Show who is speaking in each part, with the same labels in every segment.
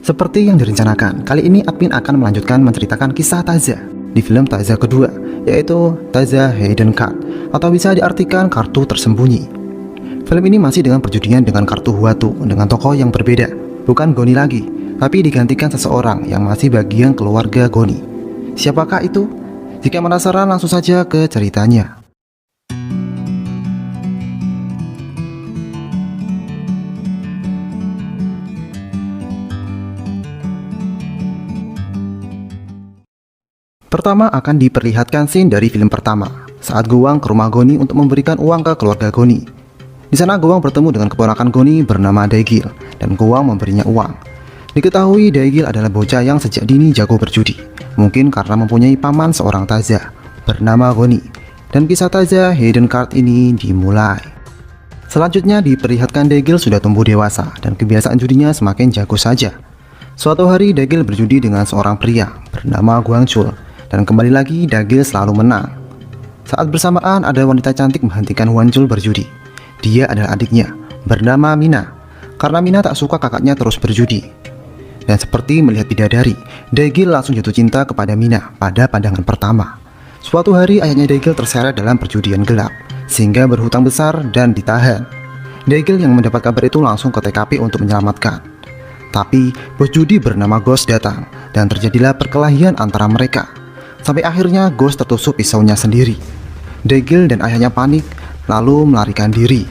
Speaker 1: Seperti yang direncanakan, kali ini admin akan melanjutkan menceritakan kisah Taza di film Taza kedua, yaitu Taza Hidden Card, atau bisa diartikan kartu tersembunyi. Film ini masih dengan perjudian dengan kartu Huatu dengan tokoh yang berbeda, bukan Goni lagi, tapi digantikan seseorang yang masih bagian keluarga Goni. Siapakah itu? Jika penasaran, langsung saja ke ceritanya. Pertama akan diperlihatkan scene dari film pertama, saat Gowang ke rumah Goni untuk memberikan uang ke keluarga Goni. Di sana Gowang bertemu dengan keponakan Goni bernama Daegil, dan Gowang memberinya uang. Diketahui Daegil adalah bocah yang sejak dini jago berjudi, mungkin karena mempunyai paman seorang Taza bernama Goni. Dan kisah Taza Hidden Card ini dimulai. Selanjutnya diperlihatkan Daegil sudah tumbuh dewasa dan kebiasaan judinya semakin jago saja. Suatu hari Daegil berjudi dengan seorang pria bernama Guangchul. Dan kembali lagi Daegil selalu menang. Saat bersamaan ada wanita cantik menghentikan Guangchul berjudi. Dia adalah adiknya bernama Mina, karena Mina tak suka kakaknya terus berjudi. Dan seperti melihat bidadari, Daegil langsung jatuh cinta kepada Mina pada pandangan pertama. Suatu hari ayahnya Daegil terseret dalam perjudian gelap, sehingga berhutang besar dan ditahan. Daegil yang mendapat kabar itu langsung ke TKP untuk menyelamatkan. Tapi bos judi bernama Ghost datang, dan terjadilah perkelahian antara mereka. Sampai akhirnya Ghost tertusuk pisaunya sendiri. Daegil dan ayahnya panik, lalu melarikan diri.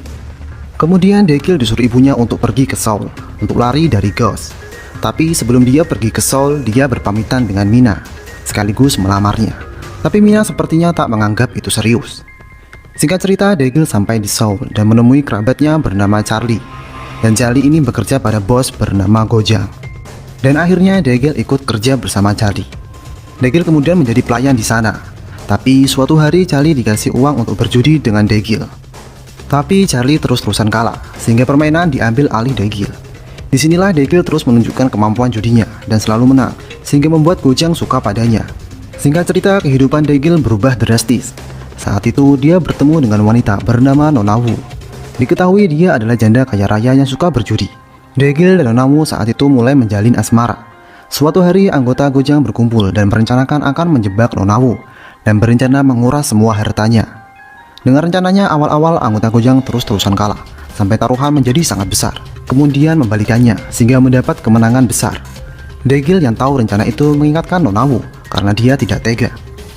Speaker 1: Kemudian Daegil disuruh ibunya untuk pergi ke Seoul, untuk lari dari Ghost. Tapi sebelum dia pergi ke Seoul, dia berpamitan dengan Mina, sekaligus melamarnya. Tapi Mina sepertinya tak menganggap itu serius. Singkat cerita, Daegil sampai di Seoul dan menemui kerabatnya bernama Charlie. Dan Charlie ini bekerja pada bos bernama Gojang. Dan akhirnya Daegil ikut kerja bersama Charlie. Daegil kemudian menjadi pelayan di sana. Tapi suatu hari Charlie dikasih uang untuk berjudi dengan Daegil. Tapi Charlie terus-terusan kalah, sehingga permainan diambil alih Daegil. Disinilah Daegil terus menunjukkan kemampuan judinya dan selalu menang, sehingga membuat Gojang suka padanya. Singkat cerita, kehidupan Daegil berubah drastis. Saat itu dia bertemu dengan wanita bernama Nona Wu. Diketahui dia adalah janda kaya raya yang suka berjudi. Daegil dan Nona Wu saat itu mulai menjalin asmara. Suatu hari anggota Gojang berkumpul dan merencanakan akan menjebak Nona Wu dan berencana menguras semua hartanya. Dengan rencananya awal-awal anggota Gojang terus-terusan kalah sampai taruhan menjadi sangat besar, kemudian membalikannya sehingga mendapat kemenangan besar. Daegil yang tahu rencana itu mengingatkan Nona Wu karena dia tidak tega.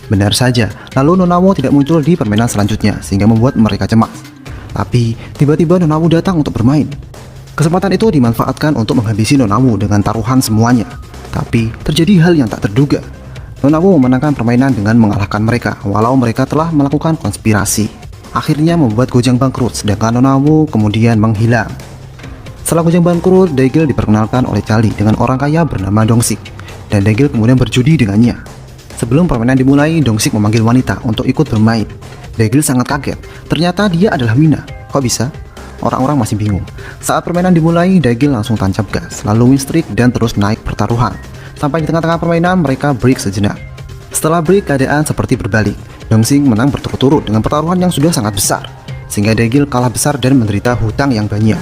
Speaker 1: Benar saja, lalu Nona Wu tidak muncul di permainan selanjutnya sehingga membuat mereka cemas. Tapi tiba-tiba Nona Wu datang untuk bermain. Kesempatan itu dimanfaatkan untuk menghabisi Nona Wu dengan taruhan semuanya. Tapi terjadi hal yang tak terduga. Nona Wu memenangkan permainan dengan mengalahkan mereka, walau mereka telah melakukan konspirasi. Akhirnya membuat Gojang bangkrut, sedangkan Nona Wu kemudian menghilang. Setelah Gojang bangkrut, Daegil diperkenalkan oleh Charlie dengan orang kaya bernama Dongsik, dan Daegil kemudian berjudi dengannya. Sebelum permainan dimulai, Dongsik memanggil wanita untuk ikut bermain. Daegil sangat kaget, ternyata dia adalah Mina. Kok bisa? Orang-orang masih bingung. Saat permainan dimulai, Daegil langsung tancap gas, lalu win streak dan terus naik pertaruhan. Sampai di tengah-tengah permainan, mereka break sejenak. Setelah break, keadaan seperti berbalik. Dongsik menang berturut-turut dengan pertaruhan yang sudah sangat besar, sehingga Daegil kalah besar dan menderita hutang yang banyak.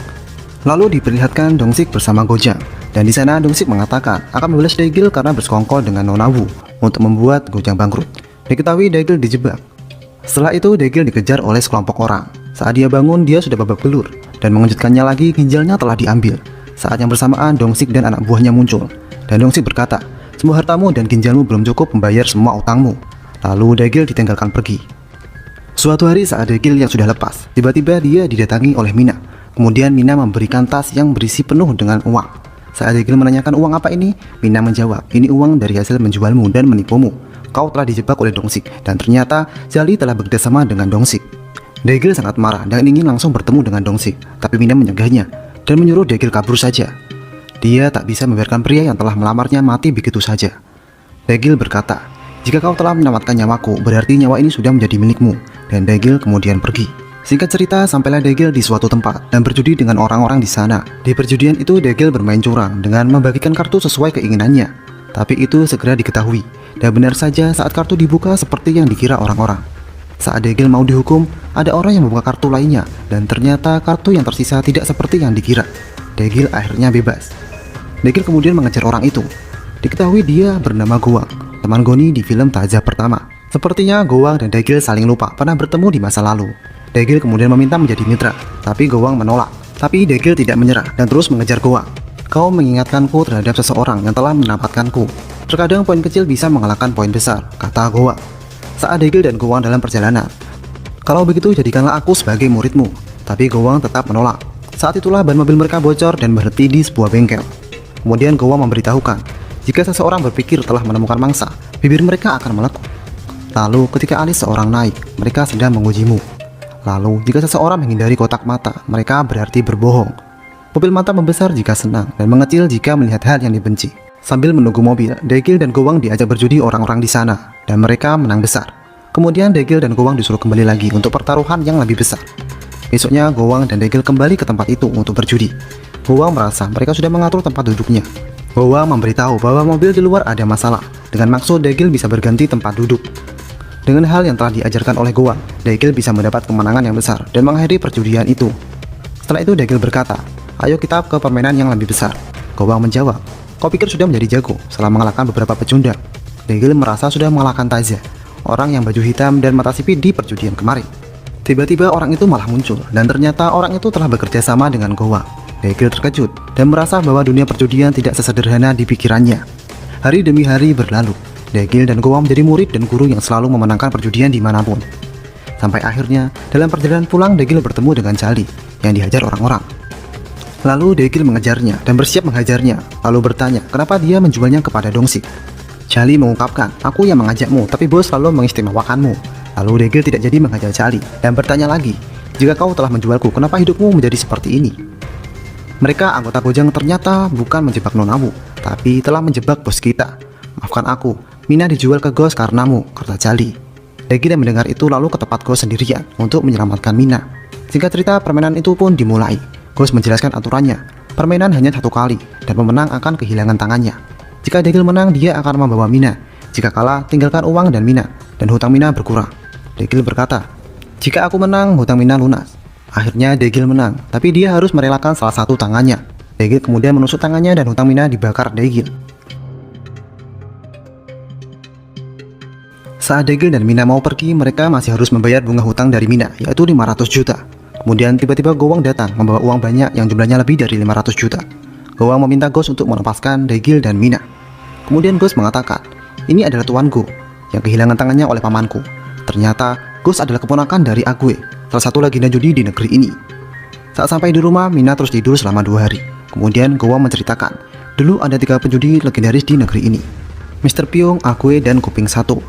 Speaker 1: Lalu diperlihatkan Dongsik bersama Gojang, dan di sana Dongsik mengatakan akan membalas Daegil karena bersekongkol dengan Nona Wu untuk membuat Gojang bangkrut. Diketahui Daegil dijebak. Setelah itu Daegil dikejar oleh sekelompok orang. Saat dia bangun, dia sudah babak belur, dan mengejutkannya lagi, ginjalnya telah diambil. Saat yang bersamaan, Dongsik dan anak buahnya muncul, dan Dongsik berkata, "Semua hartamu dan ginjalmu belum cukup membayar semua utangmu." Lalu Daegil ditinggalkan pergi. Suatu hari saat Daegil yang sudah lepas, tiba-tiba dia didatangi oleh Mina. Kemudian Mina memberikan tas yang berisi penuh dengan uang. Saat Daegil menanyakan uang apa ini, Mina menjawab, "Ini uang dari hasil menjualmu dan menipumu. Kau telah dijebak oleh Dongsik, dan ternyata Charlie telah bekerjasama dengan Dongsik." Daegil sangat marah dan ingin langsung bertemu dengan Dongsik, tapi Mina menyegahnya dan menyuruh Daegil kabur saja. Dia tak bisa membiarkan pria yang telah melamarnya mati begitu saja. Daegil berkata, "Jika kau telah menyelamatkan nyawaku, berarti nyawa ini sudah menjadi milikmu." Dan Daegil kemudian pergi. Singkat cerita, sampailah Daegil di suatu tempat dan berjudi dengan orang-orang di sana. Di perjudian itu Daegil bermain curang dengan membagikan kartu sesuai keinginannya. Tapi itu segera diketahui, dan benar saja saat kartu dibuka seperti yang dikira orang-orang. Saat Daegil mau dihukum, ada orang yang membuka kartu lainnya, dan ternyata kartu yang tersisa tidak seperti yang dikira. Daegil akhirnya bebas. Degil kemudian mengejar orang itu. Diketahui dia bernama Goang, teman Goni di film Taza pertama. Sepertinya Goang dan Degil saling lupa pernah bertemu di masa lalu. Degil kemudian meminta menjadi mitra, tapi Goang menolak. Tapi Degil tidak menyerah dan terus mengejar Goang. Kau mengingatkanku terhadap seseorang yang telah menyelamatkanku. Terkadang poin kecil bisa mengalahkan poin besar, kata Goang. Saat Degil dan Goang dalam perjalanan, kalau begitu jadikanlah aku sebagai muridmu. Tapi Goang tetap menolak. Saat itulah ban mobil mereka bocor dan berhenti di sebuah bengkel. Kemudian Goang memberitahukan, jika seseorang berpikir telah menemukan mangsa, bibir mereka akan melekuk. Lalu ketika alis seorang naik, mereka sedang mengujimu. Lalu jika seseorang menghindari kotak mata, mereka berarti berbohong. Pupil mata membesar jika senang dan mengecil jika melihat hal yang dibenci. Sambil menunggu mobil, Degil dan Goang diajak berjudi orang-orang di sana, dan mereka menang besar. Kemudian Degil dan Goang disuruh kembali lagi untuk pertaruhan yang lebih besar. Besoknya Goang dan Degil kembali ke tempat itu untuk berjudi. Goang merasa mereka sudah mengatur tempat duduknya. Goang memberitahu bahwa mobil di luar ada masalah, dengan maksud Degil bisa berganti tempat duduk. Dengan hal yang telah diajarkan oleh Goang, Degil bisa mendapat kemenangan yang besar dan mengakhiri perjudian itu. Setelah itu Degil berkata, ayo kita ke permainan yang lebih besar. Goang menjawab, kau pikir sudah menjadi jago setelah mengalahkan beberapa pecundang? Degil merasa sudah mengalahkan Taza, orang yang baju hitam dan mata sipit di perjudian kemarin. Tiba-tiba orang itu malah muncul, dan ternyata orang itu telah bekerja sama dengan Goang. Degil terkejut dan merasa bahwa dunia perjudian tidak sesederhana di pikirannya. Hari demi hari berlalu, Degil dan Goang menjadi murid dan guru yang selalu memenangkan perjudian dimanapun. Sampai akhirnya, dalam perjalanan pulang Degil bertemu dengan Jali yang dihajar orang-orang. Lalu Degil mengejarnya dan bersiap menghajarnya, lalu bertanya kenapa dia menjualnya kepada Dongsik. Jali mengungkapkan, aku yang mengajakmu, tapi bos selalu mengistimewakanmu. Lalu Degil tidak jadi menghajar Jali dan bertanya lagi, jika kau telah menjualku, kenapa hidupmu menjadi seperti ini? Mereka anggota Gojang ternyata bukan menjebak Nonawu, tapi telah menjebak bos kita. Maafkan aku, Mina dijual ke Ghost karenamu, kata Jali. Degil yang mendengar itu lalu ke tempat Ghost sendirian untuk menyelamatkan Mina. Singkat cerita, permainan itu pun dimulai. Ghost menjelaskan aturannya. Permainan hanya satu kali, dan pemenang akan kehilangan tangannya. Jika Degil menang, dia akan membawa Mina. Jika kalah, tinggalkan uang dan Mina, dan hutang Mina berkurang. Degil berkata, jika aku menang, hutang Mina lunas. Akhirnya Degil menang, tapi dia harus merelakan salah satu tangannya. Degil kemudian menusuk tangannya dan hutang Mina dibakar Degil. Saat Degil dan Mina mau pergi, mereka masih harus membayar bunga hutang dari Mina, yaitu 500 juta. Kemudian tiba-tiba Goang datang membawa uang banyak yang jumlahnya lebih dari 500 juta. Goang meminta Ghost untuk melepaskan Degil dan Mina. Kemudian Ghost mengatakan, ini adalah tuanku yang kehilangan tangannya oleh pamanku. Ternyata Ghost adalah keponakan dari Agwe, salah satu legenda judi di negeri ini. Saat sampai di rumah, Mina terus tidur selama 2 hari. Kemudian Goang menceritakan, dulu ada 3 penjudi legendaris di negeri ini, Mr. Pyong, Agwe, dan Kuping Satu.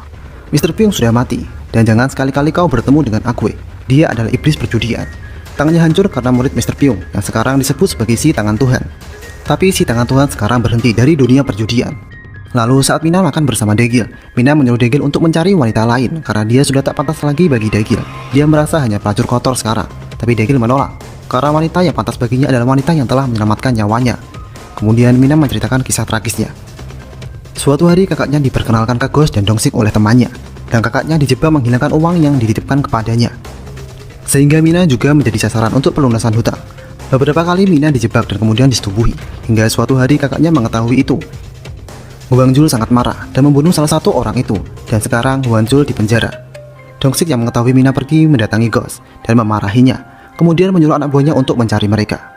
Speaker 1: Mr. Pyong sudah mati, dan jangan sekali-kali kau bertemu dengan Agwe. Dia adalah iblis perjudian. Tangannya hancur karena murid Mr. Pyong yang sekarang disebut sebagai si tangan Tuhan. Tapi si tangan Tuhan sekarang berhenti dari dunia perjudian. Lalu saat Mina makan bersama Degil, Mina menyuruh Degil untuk mencari wanita lain karena dia sudah tak pantas lagi bagi Degil. Dia merasa hanya pelacur kotor sekarang, tapi Degil menolak karena wanita yang pantas baginya adalah wanita yang telah menyelamatkan nyawanya. Kemudian Mina menceritakan kisah tragisnya. Suatu hari kakaknya diperkenalkan ke Ghost dan Dongsik oleh temannya, dan kakaknya dijebak menghilangkan uang yang dititipkan kepadanya. Sehingga Mina juga menjadi sasaran untuk pelunasan hutang. Beberapa kali Mina dijebak dan kemudian disetubuhi, hingga suatu hari kakaknya mengetahui itu. Hwang-jul sangat marah dan membunuh salah satu orang itu, dan sekarang Hwang-jul dipenjara. Dongsik yang mengetahui Mina pergi mendatangi Ghost dan memarahinya, kemudian menyuruh anak buahnya untuk mencari mereka.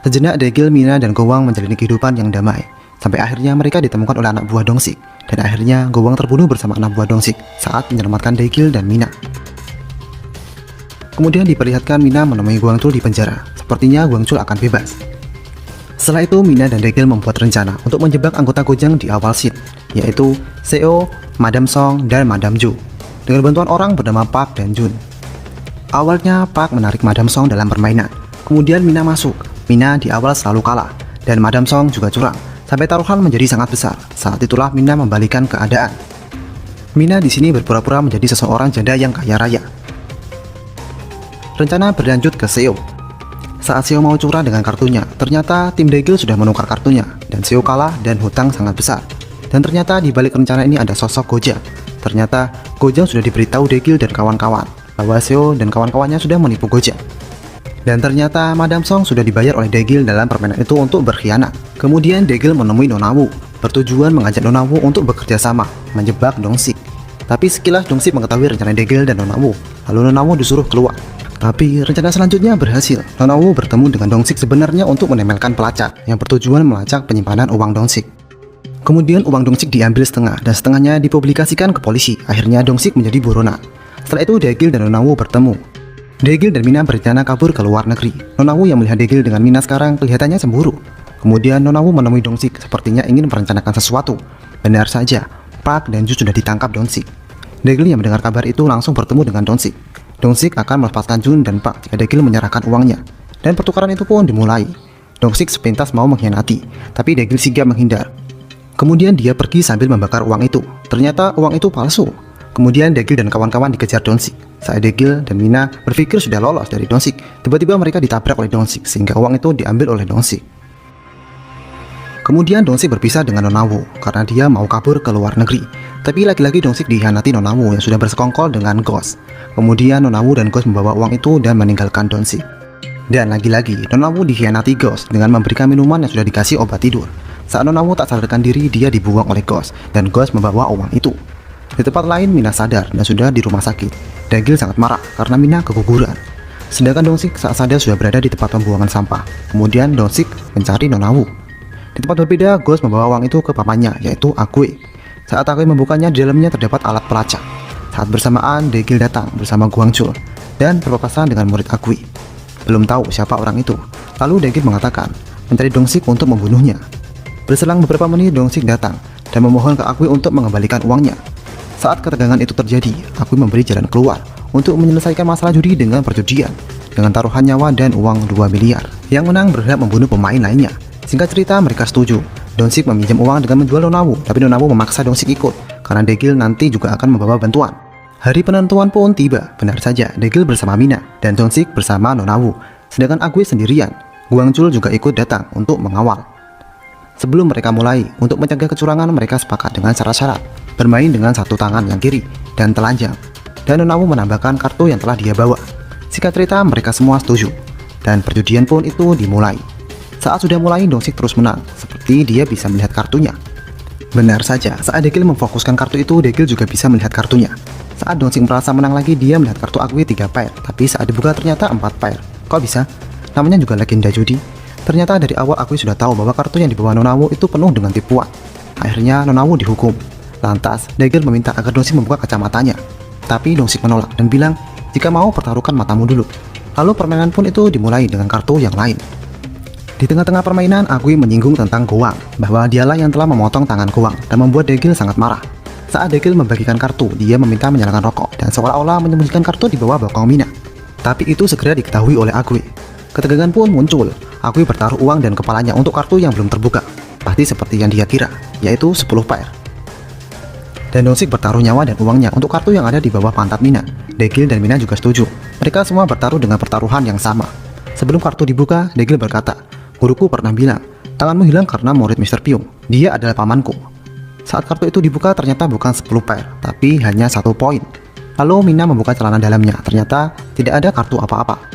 Speaker 1: Sejenak Degil, Mina, dan Goang menjalani kehidupan yang damai, sampai akhirnya mereka ditemukan oleh anak buah Dongsik, dan akhirnya Goang terbunuh bersama anak buah Dongsik saat menyelamatkan Degil dan Mina. Kemudian diperlihatkan Mina menemui Hwang-jul di penjara. Sepertinya Hwang-jul akan bebas. Setelah itu Mina dan Degil membuat rencana untuk menjebak anggota Gojang di awal scene, yaitu Seo, Madam Song, dan Madam Ju, dengan bantuan orang bernama Park dan Jun. Awalnya Park menarik Madam Song dalam permainan, kemudian Mina masuk. Mina di awal selalu kalah, dan Madam Song juga curang, sampai taruhan menjadi sangat besar. Saat itulah Mina membalikan keadaan. Mina di sini berpura-pura menjadi seseorang janda yang kaya raya. Rencana berlanjut ke Seo. Saat Seo mau curang dengan kartunya, ternyata tim Degil sudah menukar kartunya, dan Seo kalah dan hutang sangat besar. Dan ternyata di balik rencana ini ada sosok Gojang. Ternyata Gojang sudah diberitahu Degil dan kawan-kawan bahwa Seo dan kawan-kawannya sudah menipu Gojang. Dan ternyata Madame Song sudah dibayar oleh Daegil dalam permainan itu untuk berkhianat. Kemudian Daegil menemui Nona Wu, bertujuan mengajak Nona Wu untuk bekerja sama, menjebak Dong-sik. Tapi sekilas Dong-sik mengetahui rencana Daegil dan Nona Wu, lalu Nona Wu disuruh keluar. Tapi rencana selanjutnya berhasil. Nona Wu bertemu dengan Dong-sik sebenarnya untuk menemelkan pelacak yang bertujuan melacak penyimpanan uang Dong-sik. Kemudian uang Dong-sik diambil setengah dan setengahnya dipublikasikan ke polisi. Akhirnya Dong-sik menjadi buronan. Setelah itu Daegil dan Nona Wu bertemu. Daegil dan Mina berencana kabur ke luar negeri. Nona Wu yang melihat Daegil dengan Mina sekarang kelihatannya cemburu. Kemudian Nona Wu menemui Dong-sik, sepertinya ingin merencanakan sesuatu. Benar saja, Park dan Ju sudah ditangkap Dong-sik. Daegil yang mendengar kabar itu langsung bertemu dengan Dong-sik. Dong-sik akan melepaskan Jun dan Park jika Daegil menyerahkan uangnya. Dan pertukaran itu pun dimulai. Dong-sik sepintas mau mengkhianati, tapi Daegil sigap menghindar. Kemudian dia pergi sambil membakar uang itu. Ternyata uang itu palsu. Kemudian Daegil dan kawan-kawan dikejar Dong-sik. Saat Daegil dan Mina berpikir sudah lolos dari Dong-sik, tiba-tiba mereka ditabrak oleh Dong-sik sehingga uang itu diambil oleh Dong-sik. Kemudian Dong-sik berpisah dengan Nona Wu karena dia mau kabur ke luar negeri. Tapi lagi-lagi Dong-sik dikhianati Nona Wu yang sudah bersekongkol dengan Ghost. Kemudian Nona Wu dan Ghost membawa uang itu dan meninggalkan Dong-sik. Dan lagi-lagi Nona Wu dikhianati Ghost dengan memberikan minuman yang sudah dikasih obat tidur. Saat Nona Wu tak sadarkan diri, dia dibuang oleh Ghost dan Ghost membawa uang itu. Di tempat lain Mina sadar dan sudah di rumah sakit. Daegil sangat marah karena Mina keguguran. Sedangkan Dong-sik saat sadar sudah berada di tempat pembuangan sampah. Kemudian Dong-sik mencari Nona Wu. Di tempat berbeda, Ghost membawa uang itu ke pamannya, yaitu Akue. Saat Akue membukanya, di dalamnya terdapat alat pelacak. Saat bersamaan, Daegil datang bersama Gwangchul dan berpapasan dengan murid Akue. Belum tahu siapa orang itu. Lalu Daegil mengatakan mencari Dong-sik untuk membunuhnya. Berselang beberapa menit, Dong-sik datang dan memohon ke Akue untuk mengembalikan uangnya. Saat ketegangan itu terjadi, Akue memberi jalan keluar untuk menyelesaikan masalah judi dengan perjudian dengan taruhan nyawa dan uang 2 miliar. Yang menang berhak membunuh pemain lainnya. Singkat cerita, mereka setuju. Dong-sik meminjam uang dengan menjual Nona Wu, tapi Nona Wu memaksa Dong-sik ikut karena Daegil nanti juga akan membawa bantuan. Hari penentuan pun tiba. Benar saja, Daegil bersama Mina dan Dong-sik bersama Nona Wu, sedangkan Akue sendirian. Gwangchul juga ikut datang untuk mengawal. Sebelum mereka mulai, untuk mencegah kecurangan, mereka sepakat dengan syarat-syarat bermain dengan satu tangan yang kiri dan telanjang, dan Nona Wu menambahkan kartu yang telah dia bawa. Singkat cerita, mereka semua setuju dan perjudian pun itu dimulai. Saat sudah mulai, Dong-sik terus menang, seperti dia bisa melihat kartunya. Benar saja, saat Daegil memfokuskan kartu itu, Daegil juga bisa melihat kartunya. Saat Dong-sik merasa menang lagi, dia melihat kartu Akue 3 pair, tapi saat dibuka ternyata 4 pair. Kok bisa? Namanya juga legenda judi. Ternyata dari awal Akue sudah tahu bahwa kartu yang dibawa Nona Wu itu penuh dengan tipuan. Akhirnya Nona Wu dihukum. Lantas, Daegil meminta agar Dong-sik membuka kacamatanya. Tapi Dong-sik menolak dan bilang, jika mau pertaruhkan matamu dulu. Lalu permainan pun itu dimulai dengan kartu yang lain. Di tengah-tengah permainan, Akue menyinggung tentang Goang, bahwa dialah yang telah memotong tangan Goang dan membuat Daegil sangat marah. Saat Daegil membagikan kartu, dia meminta menyalakan rokok dan seolah-olah menyembunyikan kartu di bawah bokong Mina. Tapi itu segera diketahui oleh Akue. Ketegangan pun muncul. Akue bertaruh uang dan kepalanya untuk kartu yang belum terbuka. Pasti seperti yang dia kira, yaitu 10 pair. Dan Dong-sik bertaruh nyawa dan uangnya untuk kartu yang ada di bawah pantat Mina. Daegil dan Mina juga setuju. Mereka semua bertaruh dengan pertaruhan yang sama. Sebelum kartu dibuka, Daegil berkata, "Guruku pernah bilang, tanganmu hilang karena murid Mr. Pyong. Dia adalah pamanku." Saat kartu itu dibuka, ternyata bukan 10 pair, tapi hanya 1 poin. Lalu Mina membuka celana dalamnya, ternyata tidak ada kartu apa-apa.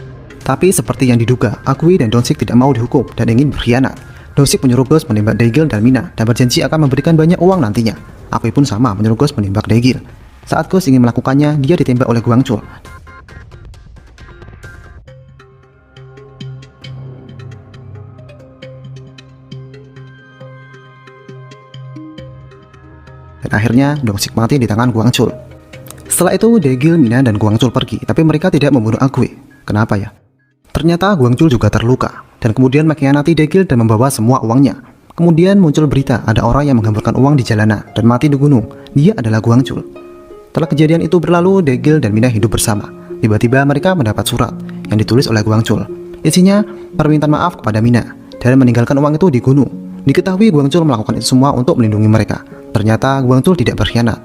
Speaker 1: Tapi seperti yang diduga, Akue dan Dong-sik tidak mau dihukum dan ingin berkhianat. Dong-sik menyuruh Ghost menembak Daegil dan Mina dan berjanji akan memberikan banyak uang nantinya. Akue pun sama menyuruh Ghost menembak Daegil. Saat Ghost ingin melakukannya, dia ditembak oleh Gwangchul. Dan akhirnya Dong-sik mati di tangan Gwangchul. Setelah itu Daegil, Mina, dan Gwangchul pergi, tapi mereka tidak membunuh Akue. Kenapa ya? Ternyata Gwangchul juga terluka dan kemudian mengkhianati Daegil dan membawa semua uangnya. Kemudian muncul berita ada orang yang menghamburkan uang di jalanan dan mati di gunung. Dia adalah Gwangchul. Setelah kejadian itu berlalu, Daegil dan Mina hidup bersama. Tiba-tiba mereka mendapat surat yang ditulis oleh Gwangchul. Isinya permintaan maaf kepada Mina dan meninggalkan uang itu di gunung. Diketahui Gwangchul melakukan itu semua untuk melindungi mereka. Ternyata Gwangchul tidak berkhianat.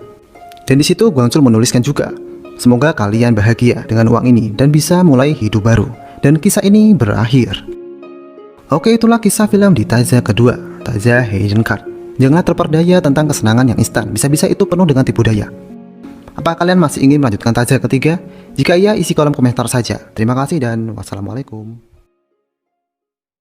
Speaker 1: Dan di situ Gwangchul menuliskan juga, "Semoga kalian bahagia dengan uang ini dan bisa mulai hidup baru." Dan kisah ini berakhir. Oke, itulah kisah film di Taiza kedua, Taiza Hidden Card. Janganlah terperdaya tentang kesenangan yang instan, bisa-bisa itu penuh dengan tipu daya. Apa kalian masih ingin melanjutkan taja ketiga? Jika iya, isi kolom komentar saja. Terima kasih dan wassalamualaikum.